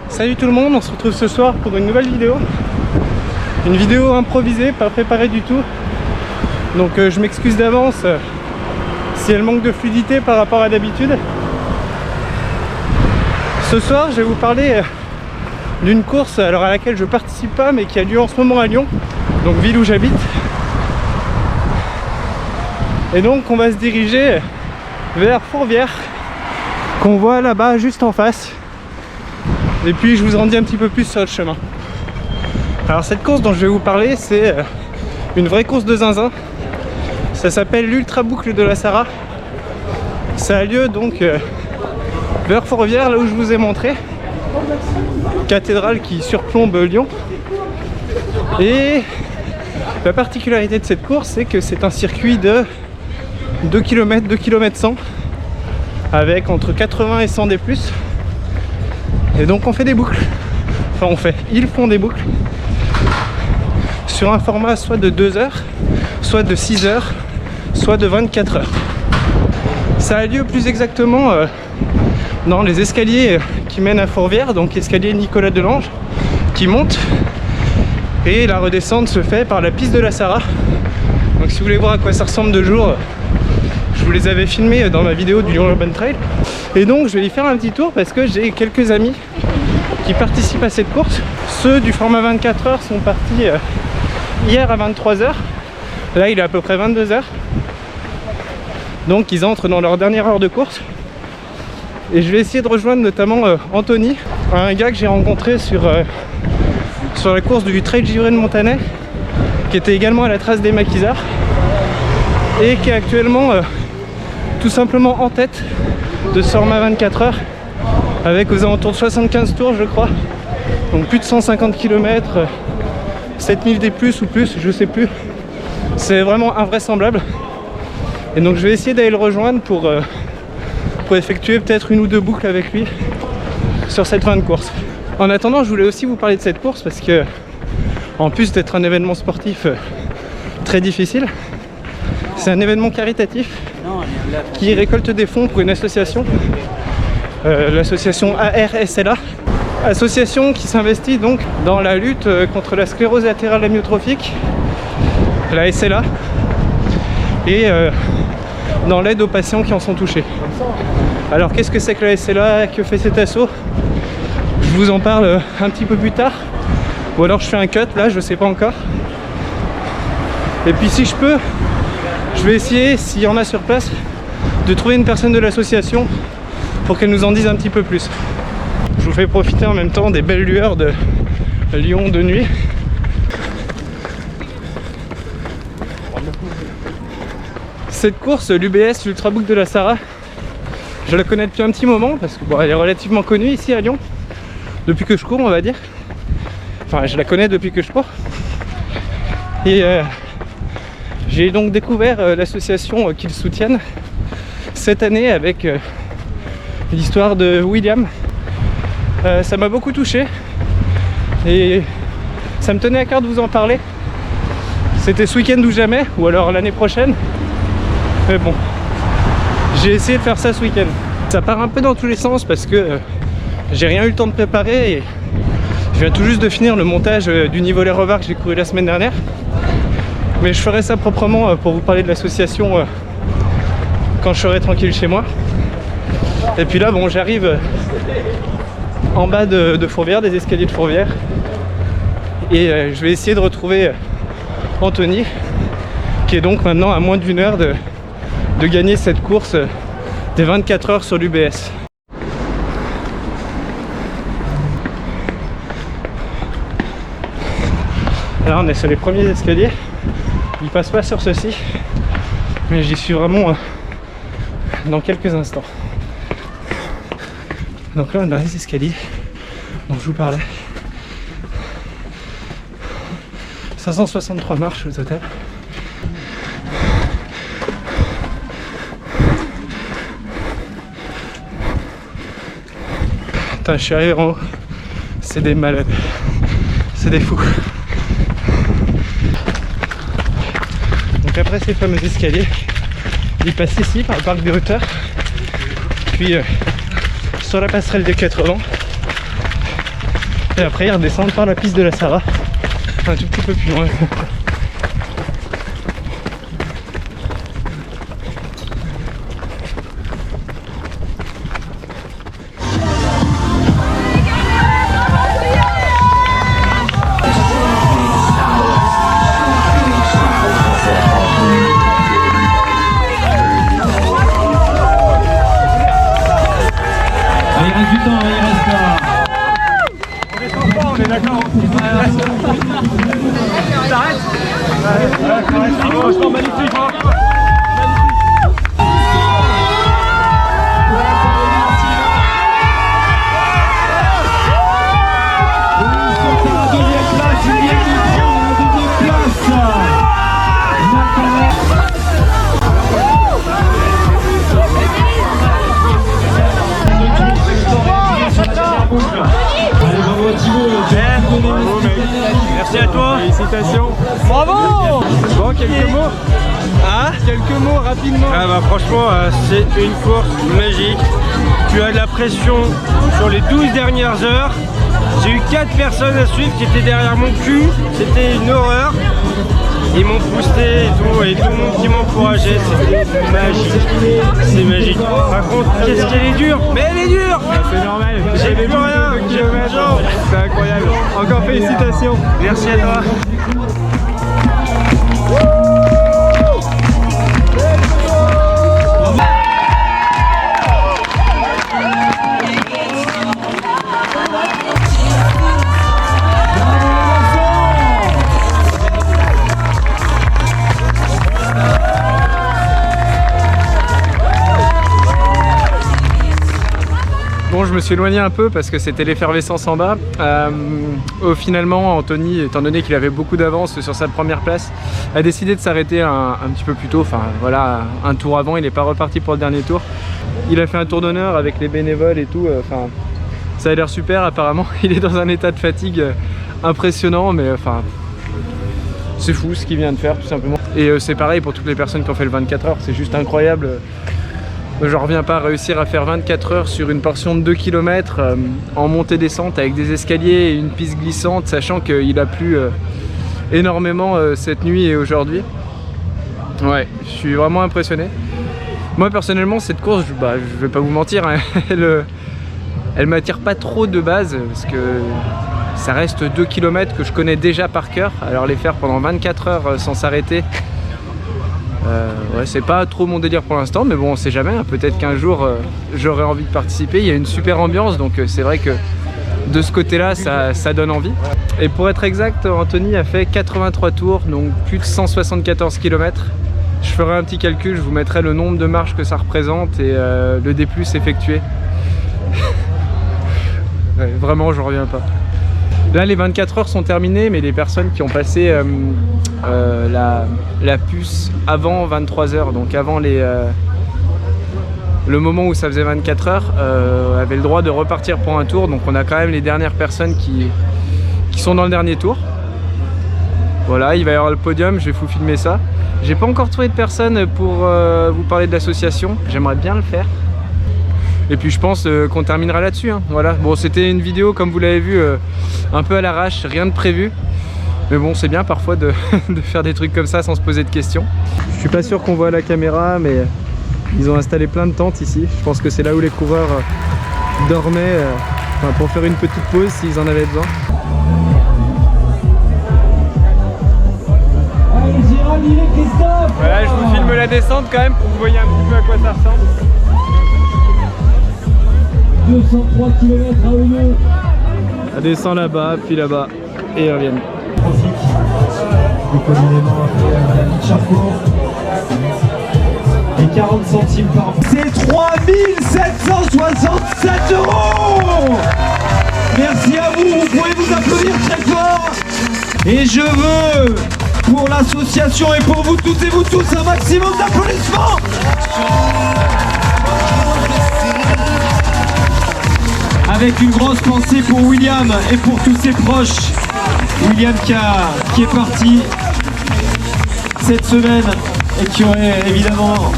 Salut tout le monde, on se retrouve ce soir pour une nouvelle vidéo. Une vidéo improvisée, pas préparée du tout. Donc je m'excuse d'avance si elle manque de fluidité par rapport à d'habitude. Ce soir je vais vous parler d'une course à laquelle je participe pas mais qui a lieu en ce moment à Lyon, donc ville où j'habite. Et donc on va se diriger vers Fourvière, qu'on voit là-bas juste en face. Et puis je vous en dis un petit peu plus sur le chemin. Alors cette course dont je vais vous parler, c'est une vraie course de zinzin. Ça s'appelle l'Ultra Boucle de la Sarraz. Ça a lieu donc vers Fourvière, là où je vous ai montré. Cathédrale qui surplombe Lyon. Et la particularité de cette course, c'est que c'est un circuit de 2 km, 2 km 100, avec entre 80 et 100 D+. Et donc on fait des boucles, ils font des boucles sur un format soit de 2 heures, soit de 6 heures, soit de 24 heures. Ça a lieu plus exactement dans les escaliers qui mènent à Fourvière, donc escalier Nicolas Delange, qui monte, et la redescente se fait par la piste de la Sarraz. Donc si vous voulez voir à quoi ça ressemble de jour, je vous les avais filmés dans ma vidéo du Lyon Urban Trail. Et donc je vais y faire un petit tour parce que j'ai quelques amis qui participent à cette course. Ceux du format 24 heures sont partis hier à 23 h. Là il est à peu près 22 h. Donc ils entrent dans leur dernière heure de course. Et je vais essayer de rejoindre notamment Anthony, un gars que j'ai rencontré sur la course du Trail Givré de Montanet, qui était également à la trace des maquisards et qui est actuellement tout simplement en tête de ce format 24 heures avec aux alentours de 75 tours je crois, donc plus de 150 km, 7000 D+, ou plus, je sais plus. C'est vraiment invraisemblable. Et donc je vais essayer d'aller le rejoindre pour effectuer peut-être une ou deux boucles avec lui sur cette fin de course. En attendant, je voulais aussi vous parler de cette course parce que, en plus d'être un événement sportif très difficile, c'est un événement caritatif qui récolte des fonds pour une association, l'association ARSLA, association qui s'investit donc dans la lutte contre la sclérose latérale amyotrophique, la SLA, et dans l'aide aux patients qui en sont touchés. Alors qu'est-ce que c'est que la SLA? Que fait cet asso? Je vous en parle un petit peu plus tard, ou alors je fais un cut, là je sais pas encore. Et puis si je peux, je vais essayer, s'il y en a sur place, de trouver une personne de l'association pour qu'elle nous en dise un petit peu plus. Je vous fais profiter en même temps des belles lueurs de Lyon de nuit. Cette course, l'UBS, l'Ultra Boucle de la Sarraz, je la connais depuis un petit moment parce que bon, elle est relativement connue ici à Lyon, depuis que je cours on va dire. Enfin je la connais depuis que je cours. Et j'ai donc découvert l'association qu'ils soutiennent cette année avec l'histoire de William. Ça m'a beaucoup touché et ça me tenait à cœur de vous en parler. C'était ce week-end ou jamais, ou alors l'année prochaine. Mais bon, j'ai essayé de faire ça ce week-end. Ça part un peu dans tous les sens parce que j'ai rien eu le temps de préparer et je viens tout juste de finir le montage du Nivolet Revard que j'ai couru la semaine dernière. Mais je ferai ça proprement pour vous parler de l'association quand je serai tranquille chez moi. Et puis là, bon, j'arrive en bas de Fourvière, des escaliers de Fourvière. Et je vais essayer de retrouver Anthony, qui est donc maintenant à moins d'1 heure de gagner cette course des 24 heures sur l'UBS. Là on est sur les premiers escaliers, il passe pas sur ceux-ci, mais j'y suis vraiment dans quelques instants. Donc là on est dans les escaliers dont je vous parlais. 563 marches au total. Putain, je suis arrivé en haut, c'est des malades, c'est des fous. Donc après ces fameux escaliers, il passe ici par le parc des Hauteurs, puis sur la passerelle des 80, Et après ils redescendent par la piste de la Sarah, un tout petit peu plus loin. Il reste du temps, il reste pas. On descend pas, on est d'accord. T'arrêtes? Franchement magnifique. Merci à toi. Félicitations. Bravo. Bon, quelques mots. Hein? Quelques mots rapidement. Ah bah franchement, c'est une course magique. Tu as de la pression sur les 12 dernières heures. J'ai eu 4 personnes à suivre qui étaient derrière mon cul. C'était une horreur. Ils m'ont boosté et tout le monde qui m'encourageait. C'était magique. C'est magique. Par contre, qu'est-ce qu'elle est dure? Mais elle est dure. C'est normal. J'ai plus rien. J'ai plus de jambes. C'est incroyable. Encore félicitations. Merci à toi. Bon, je me suis éloigné un peu parce que c'était l'effervescence en bas. Finalement, Anthony, étant donné qu'il avait beaucoup d'avance sur sa première place, a décidé de s'arrêter un petit peu plus tôt. Enfin voilà, un tour avant, il n'est pas reparti pour le dernier tour. Il a fait un tour d'honneur avec les bénévoles et tout. Enfin, ça a l'air super apparemment. Il est dans un état de fatigue impressionnant, mais enfin, c'est fou ce qu'il vient de faire tout simplement. Et c'est pareil pour toutes les personnes qui ont fait le 24 heures, c'est juste incroyable. J'en reviens pas à réussir à faire 24 heures sur une portion de 2 km en montée-descente avec des escaliers et une piste glissante, sachant qu'il a plu énormément cette nuit et aujourd'hui. Ouais, je suis vraiment impressionné. Moi personnellement, cette course, je vais pas vous mentir, hein, elle m'attire pas trop de base parce que ça reste 2 km que je connais déjà par cœur. Alors les faire pendant 24 heures sans s'arrêter, ouais, c'est pas trop mon délire pour l'instant, mais bon, on sait jamais, hein, peut-être qu'un jour j'aurai envie de participer. Il y a une super ambiance, donc c'est vrai que de ce côté-là, ça donne envie. Et pour être exact, Anthony a fait 83 tours, donc plus de 174 km. Je ferai un petit calcul, je vous mettrai le nombre de marches que ça représente et le D+ effectué. Ouais, vraiment, je reviens pas. Là, les 24 heures sont terminées, mais les personnes qui ont passé la puce avant 23 heures, donc avant le moment où ça faisait 24 heures, avaient le droit de repartir pour un tour. Donc on a quand même les dernières personnes qui sont dans le dernier tour. Voilà, il va y avoir le podium, je vais vous filmer ça. J'ai pas encore trouvé de personne pour vous parler de l'association, j'aimerais bien le faire. Et puis je pense qu'on terminera là-dessus, hein. Voilà. Bon, c'était une vidéo, comme vous l'avez vu, un peu à l'arrache, rien de prévu. Mais bon, c'est bien parfois de faire des trucs comme ça sans se poser de questions. Je suis pas sûr qu'on voit la caméra, mais ils ont installé plein de tentes ici. Je pense que c'est là où les coureurs dormaient enfin, pour faire une petite pause s'ils en avaient besoin. Voilà, je vous filme la descente quand même pour que vous voyez un petit peu à quoi ça ressemble. 203 km à Oyo. Elle descend là-bas, puis là-bas, et ils reviennent. Plus communément appelé la petite Charcourt. Et 40 centimes par mois. C'est 3767 €. Merci à vous, vous pouvez vous applaudir très fort. Et je veux, pour l'association et pour vous toutes et vous tous, un maximum d'applaudissements. Avec une grosse pensée pour William et pour tous ses proches. William qui est parti cette semaine et qui aurait évidemment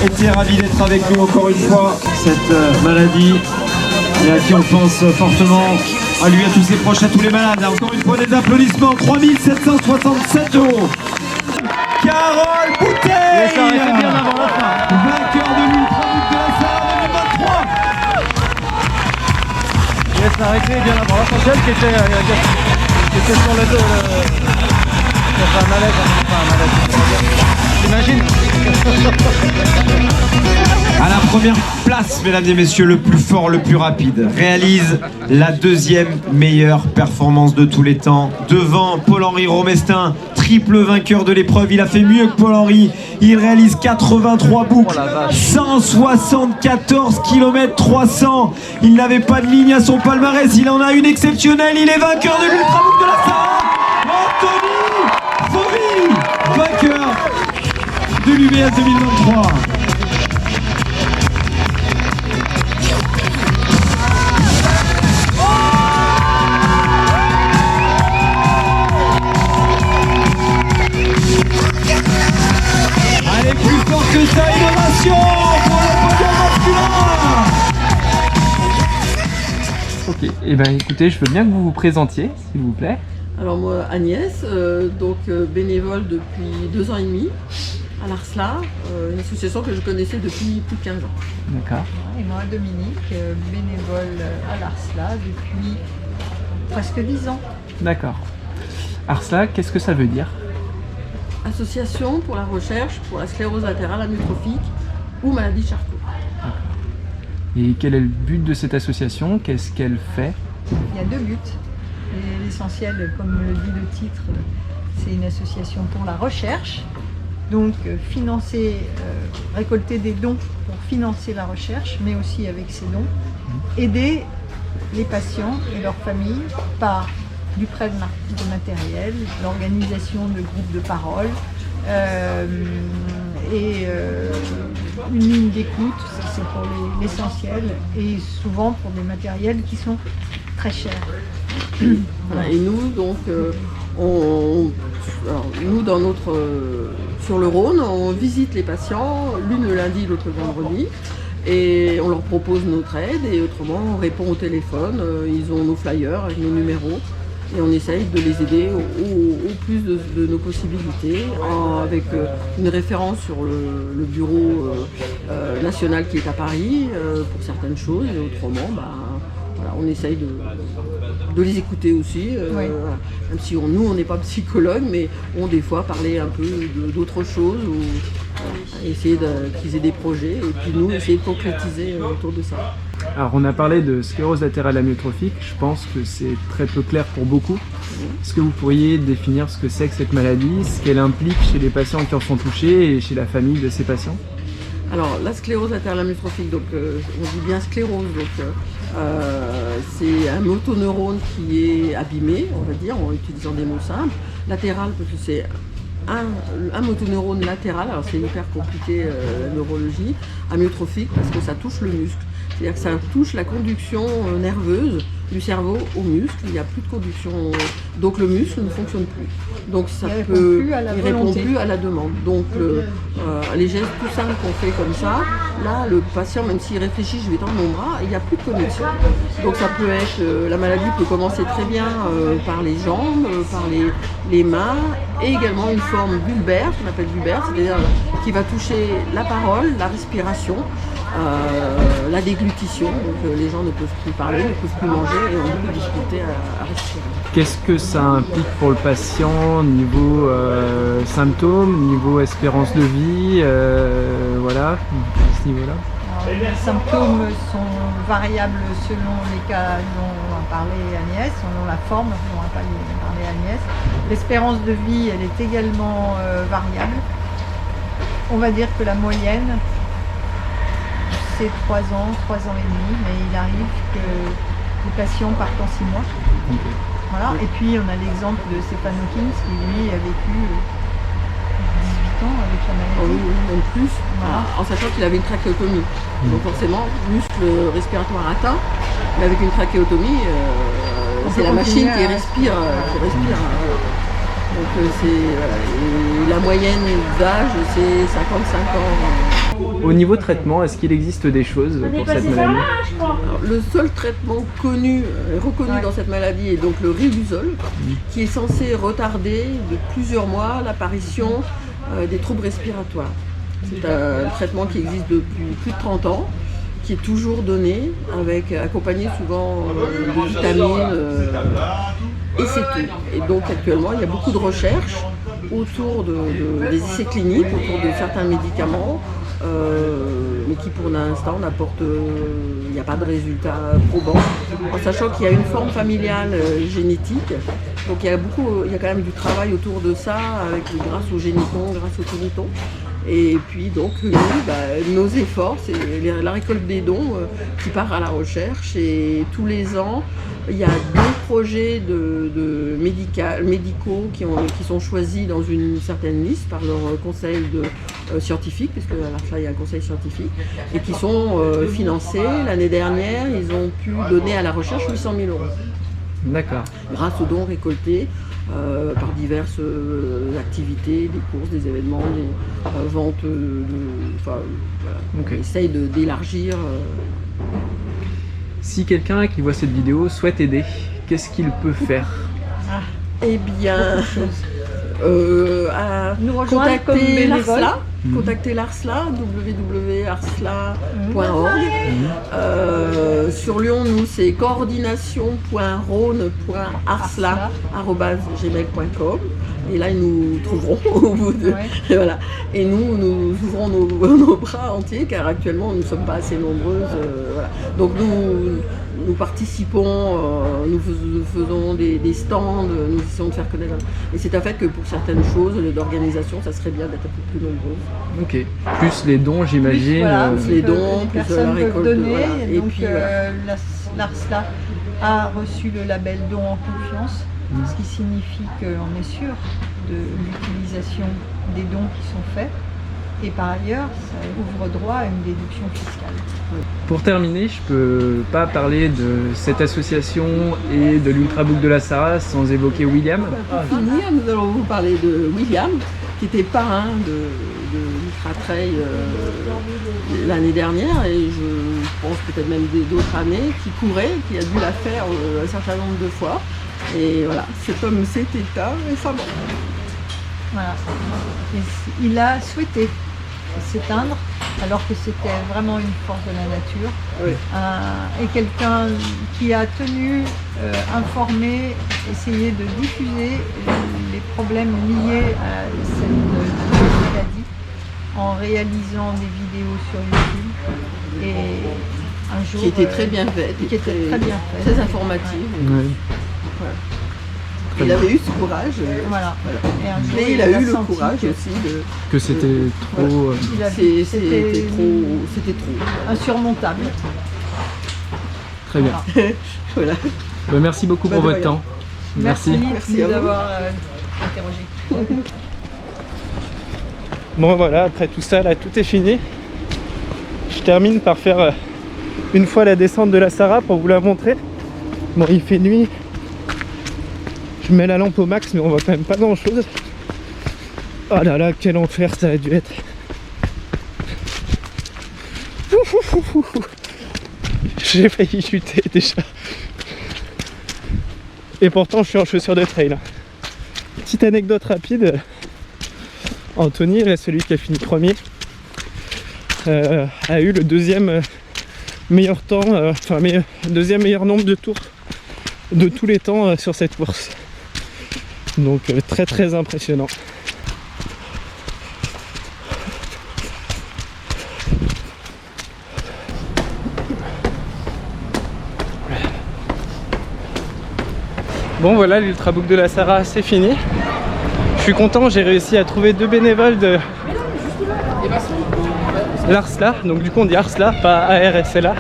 été ravi d'être avec nous encore une fois. Cette maladie et à qui on pense fortement. À lui, à tous ses proches, à tous les malades. Encore une fois, des applaudissements. 3 767 €. Carole Bouteille, vainqueur de l'Ultra Boucle de la Sarre 2023. Il s'est arrêté bien avant la prochaine qui était sur le dos. Enfin, un malaise. T'imagines? À la première place, mesdames et messieurs, le plus fort, le plus rapide, réalise la deuxième meilleure performance de tous les temps. Devant Paul-Henri Romestin, triple vainqueur de l'épreuve, il a fait mieux que Paul-Henri. Il réalise 83 boucles, 174 km 300. Il n'avait pas de ligne à son palmarès, il en a une exceptionnelle. Il est vainqueur de l'Ultra Boucle de la Sarre. Anthony Fauville, vainqueur de l'UBS 2023. Allez, plus fort que ça, innovation pour le podium masculin. Ok, et ben écoutez, je veux bien que vous vous présentiez, s'il vous plaît. Alors moi Agnès, bénévole depuis 2 ans et demi à l'ARSLA, une association que je connaissais depuis plus de 15 ans. D'accord. Et moi Dominique, bénévole à l'ARSLA depuis presque 10 ans. D'accord. ARSLA, qu'est-ce que ça veut dire? Association pour la recherche pour la sclérose latérale amyotrophique ou maladie de Charcot. Et quel est le but de cette association? Qu'est-ce qu'elle fait? Il y a 2 buts. Et l'essentiel, comme le dit le titre, c'est une association pour la recherche. Donc récolter des dons pour financer la recherche, mais aussi avec ces dons, aider les patients et leurs familles par du prêt de matériel, l'organisation de groupes de parole une ligne d'écoute, ça c'est pour l'essentiel, et souvent pour des matériels qui sont très chers. Voilà, et nous donc sur le Rhône, on visite les patients, l'une le lundi, l'autre le vendredi, et on leur propose notre aide, et autrement on répond au téléphone, ils ont nos flyers avec nos numéros, et on essaye de les aider au plus de nos possibilités, avec une référence sur le bureau national qui est à Paris pour certaines choses, et autrement voilà, on essaye de les écouter aussi, Oui. Voilà. Même si nous on n'est pas psychologue, mais on des fois parler un peu d'autres choses, ou essayer qu'ils aient des projets, et puis nous essayer de concrétiser autour de ça. Alors on a parlé de sclérose latérale amyotrophique, je pense que c'est très peu clair pour beaucoup. Est-ce que vous pourriez définir ce que c'est que cette maladie, ce qu'elle implique chez les patients qui en sont touchés et chez la famille de ces patients? Alors la sclérose latérale amyotrophique, donc on dit bien sclérose, donc c'est un motoneurone qui est abîmé, on va dire, en utilisant des mots simples. Latéral parce que c'est un motoneurone latéral, alors c'est hyper compliqué la neurologie. Amyotrophique parce que ça touche le muscle, c'est-à-dire que ça touche la conduction nerveuse du cerveau au muscle, il n'y a plus de conduction, donc le muscle ne fonctionne plus. Donc ça Il répond plus à la demande. Donc les gestes tout simples qu'on fait comme ça, là le patient, même s'il réfléchit, je vais tendre mon bras, il n'y a plus de connexion. Donc ça peut être, la maladie peut commencer très bien par les jambes, par les mains, et également une forme bulbaire, qu'on appelle bulbaire, c'est-à-dire qui va toucher la parole, la respiration, la déglutition, donc les gens ne peuvent plus parler, ne peuvent plus manger et ont beaucoup de difficultés à respirer. Qu'est-ce que ça implique pour le patient niveau symptômes, niveau espérance de vie, voilà, à ce niveau-là? Alors, les symptômes sont variables selon les cas dont a parlé Agnès, selon la forme dont a parlé Agnès. L'espérance de vie, elle est également variable. On va dire que la moyenne, c'est 3 ans, 3 ans et demi, mais il arrive que les patients partent en 6 mois. Okay. Voilà. Et puis on a l'exemple de Stéphane Hawkins qui lui a vécu 18 ans avec la maladie. Oui, même plus, Voilà. en sachant qu'il avait une trachéotomie. Donc forcément, muscle respiratoire atteint, mais avec une trachéotomie, c'est la machine qui respire. Donc voilà. Et la moyenne d'âge, c'est 55 ans. Au niveau traitement, est-ce qu'il existe des choses pour cette maladie? Alors, le seul traitement connu, reconnu dans cette maladie est donc le Riluzole, qui est censé retarder de plusieurs mois l'apparition des troubles respiratoires. C'est un traitement qui existe depuis plus de 30 ans, qui est toujours donné, accompagné souvent de vitamines, et c'est tout. Et donc actuellement, il y a beaucoup de recherches autour des essais cliniques, autour de certains médicaments, mais qui pour l'instant n'apportent, il n'y a pas de résultats probants, en sachant qu'il y a une forme familiale génétique, donc il y a quand même du travail autour de ça, grâce aux génitons, grâce aux tonnitons. Et puis donc nous, nos efforts, c'est la récolte des dons qui part à la recherche, et tous les ans il y a 2 projets médicaux qui sont choisis dans une certaine liste par leur conseil scientifique, puisque à l'ARSLA il y a un conseil scientifique, et qui sont financés. L'année dernière, ils ont pu donner à la recherche 800 000 €. D'accord. Grâce aux dons récoltés par diverses activités, des courses, des événements, des ventes, voilà. Okay. On essaye d'élargir. Si quelqu'un qui voit cette vidéo souhaite aider, qu'est-ce qu'il peut faire? Eh bien, nous rejoindre comme bénévole. Contactez l'ARSLA, www.arsla.org. Sur Lyon, nous, c'est coordination.rhône.arsla@gmail.com. Et là, ils nous trouveront au bout de... Et voilà. Et nous ouvrons nos bras entiers, car actuellement, nous ne sommes pas assez nombreuses. Voilà. Donc nous participons, nous faisons des stands, nous essayons de faire connaître. Et c'est un fait que pour certaines choses d'organisation, ça serait bien d'être un peu plus nombreuses. Ok. Plus les dons, j'imagine. Voilà, plus les dons, plus la récolte. Donner, et donc l'ARSLA a reçu le label don en confiance, ce qui signifie qu'on est sûr de l'utilisation des dons qui sont faits. Et par ailleurs, ça ouvre droit à une déduction fiscale. Pour terminer, je peux pas parler de cette association et de l'Ultrabook de la Sarraz sans évoquer William. Pour finir, nous allons vous parler de William, qui était parrain de l'Ultra Trail l'année dernière, et je pense peut-être même d'autres années, qui courait, qui a dû la faire un certain nombre de fois. Et voilà, cet homme s'est éteint récemment. Voilà. Et il a souhaité s'éteindre, alors que c'était vraiment une force de la nature. Oui. Et quelqu'un qui a tenu, informer, essayer de diffuser les problèmes liés à cette maladie en réalisant des vidéos sur YouTube. Et un jour, qui était très bien faite, très informative. Oui. Voilà. Il avait eu ce courage. Voilà. Et il a eu le courage aussi de... Que c'était trop... C'était trop. Insurmontable. Très bien. Voilà. Merci beaucoup pour votre temps. Merci de nous avoir interrogés. Bon voilà, après tout ça, là, tout est fini. Je termine par faire une fois la descente de la Sarraz pour vous la montrer. Bon, il fait nuit. Je mets la lampe au max, mais on voit quand même pas grand chose. Oh là là, quel enfer ça a dû être. J'ai failli chuter déjà. Et pourtant je suis en chaussures de trail. Petite anecdote rapide. Anthony, celui qui a fini premier, a eu le deuxième meilleur temps, deuxième meilleur nombre de tours de tous les temps sur cette course. Donc très très impressionnant. Bon voilà, l'Ultrabook de la Sarraz c'est fini. Je suis content, j'ai réussi à trouver 2 bénévoles de l'ARSLA, donc du coup on dit ARSLA, pas ARSLA.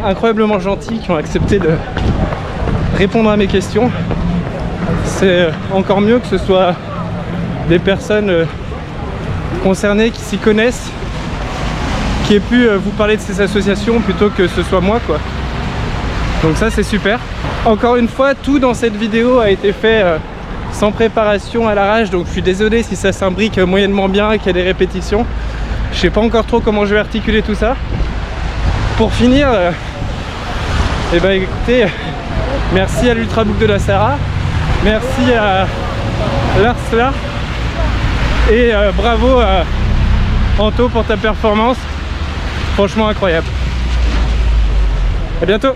Incroyablement gentils, qui ont accepté de répondre à mes questions. C'est encore mieux que ce soit des personnes concernées qui s'y connaissent, qui aient pu vous parler de ces associations plutôt que ce soit moi, quoi. Donc ça c'est super. Encore une fois, tout dans cette vidéo a été fait sans préparation, à l'arrache, donc je suis désolé si ça s'imbrique moyennement bien, qu'il y a des répétitions. Je sais pas encore trop comment je vais articuler tout ça. Pour finir, eh ben écoutez, merci à l'Ultrabook de la Sarah, merci à Larsla et bravo à Anto pour ta performance, franchement incroyable. À bientôt.